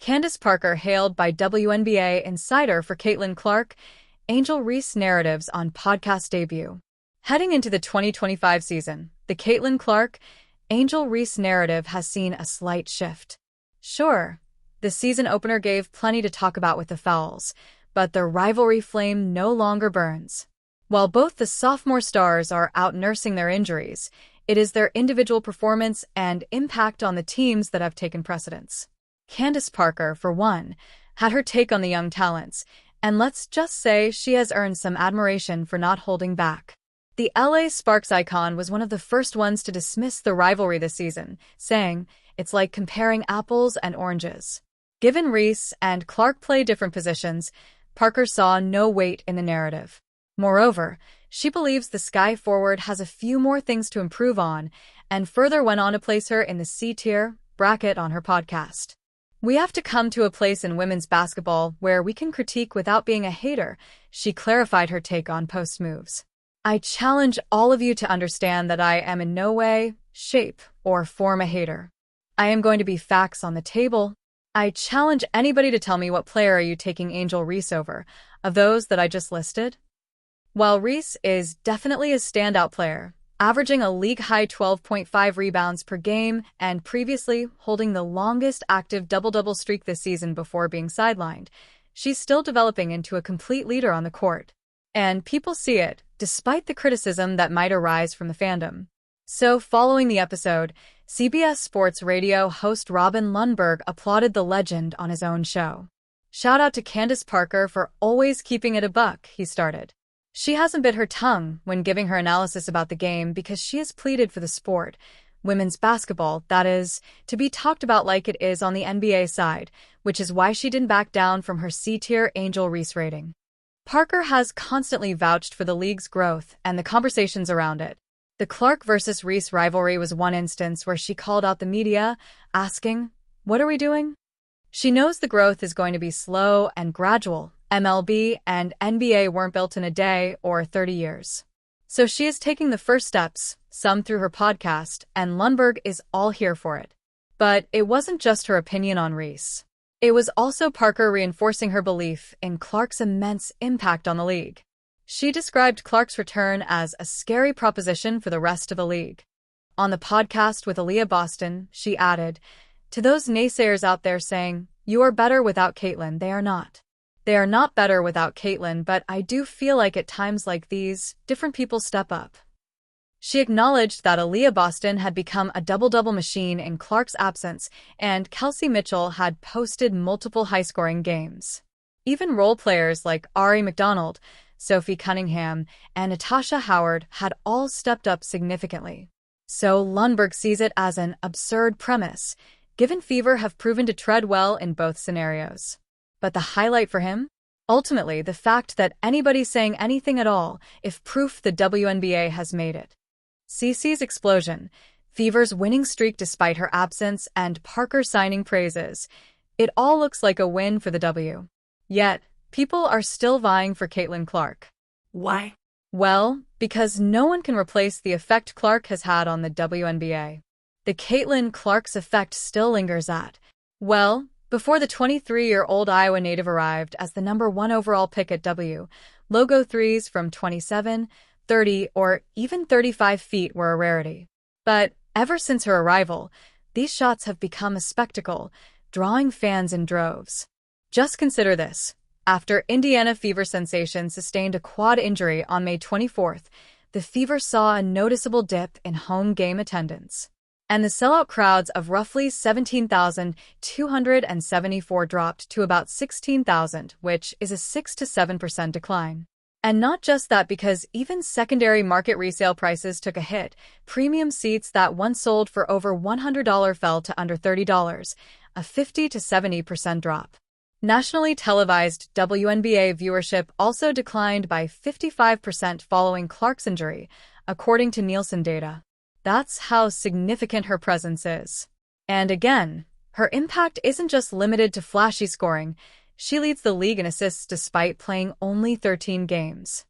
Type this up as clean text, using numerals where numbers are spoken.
Candace Parker hailed by WNBA insider for Caitlin Clark, Angel Reese narratives on podcast debut. Heading into the 2025 season, the Caitlin Clark, Angel Reese narrative has seen a slight shift. Sure, the season opener gave plenty to talk about with the fouls, but the rivalry flame no longer burns. While both the sophomore stars are out nursing their injuries, it is their individual performance and impact on the teams that have taken precedence. Candace Parker, for one, had her take on the young talents, and let's just say she has earned some admiration for not holding back. The LA Sparks icon was one of the first ones to dismiss the rivalry this season, saying, "It's like comparing apples and oranges." Given Reese and Clark play different positions, Parker saw no weight in the narrative. Moreover, she believes the Sky forward has a few more things to improve on, and further went on to place her in the C-tier bracket on her podcast. "We have to come to a place in women's basketball where we can critique without being a hater," she clarified her take on post moves. "I challenge all of you to understand that I am in no way, shape, or form a hater. I am going to be facts on the table. I challenge anybody to tell me what player are you taking Angel Reese over, of those that I just listed?" While Reese is definitely a standout player, averaging a league-high 12.5 rebounds per game and previously holding the longest active double-double streak this season before being sidelined, she's still developing into a complete leader on the court. And people see it, despite the criticism that might arise from the fandom. So, following the episode, CBS Sports Radio host Robin Lundberg applauded the legend on his own show. "Shout out to Candace Parker for always keeping it a buck," he started. "She hasn't bit her tongue when giving her analysis about the game because she has pleaded for the sport, women's basketball, that is, to be talked about like it is on the NBA side, which is why she didn't back down from her C-tier Angel Reese rating." Parker has constantly vouched for the league's growth and the conversations around it. The Clark versus Reese rivalry was one instance where she called out the media, asking, "What are we doing?" She knows the growth is going to be slow and gradual. MLB and NBA weren't built in a day or 30 years. So she is taking the first steps, some through her podcast, and Lundberg is all here for it. But it wasn't just her opinion on Reese. It was also Parker reinforcing her belief in Clark's immense impact on the league. She described Clark's return as a scary proposition for the rest of the league. On the podcast with Aaliyah Boston, she added, "To those naysayers out there saying, 'You are better without Caitlin,' they are not. They are not better without Caitlin, but I do feel like at times like these, different people step up." She acknowledged that Aaliyah Boston had become a double-double machine in Clark's absence, and Kelsey Mitchell had posted multiple high-scoring games. Even role players like Ari McDonald, Sophie Cunningham, and Natasha Howard had all stepped up significantly. So Lundberg sees it as an absurd premise, given Fever have proven to tread well in both scenarios. But the highlight for him? Ultimately, the fact that anybody's saying anything at all, if proof the WNBA has made it. CeCe's explosion, Fever's winning streak despite her absence, and Parker signing praises. It all looks like a win for the W. Yet, people are still vying for Caitlin Clark. Why? Well, because no one can replace the effect Clark has had on the WNBA. The Caitlin Clark's effect still lingers at, well, before the 23-year-old Iowa native arrived as the #1 overall pick at W, logo threes from 27, 30, or even 35 feet were a rarity. But ever since her arrival, these shots have become a spectacle, drawing fans in droves. Just consider this. After Indiana Fever sensation sustained a quad injury on May 24th, the Fever saw a noticeable dip in home game attendance. And the sellout crowds of roughly 17,274 dropped to about 16,000, which is a 6 to 7% decline. And not just that, because even secondary market resale prices took a hit. Premium seats that once sold for over $100 fell to under $30, a 50 to 70% drop. Nationally televised WNBA viewership also declined by 55% following Clark's injury, according to Nielsen data. That's how significant her presence is. And again, her impact isn't just limited to flashy scoring. She leads the league in assists despite playing only 13 games.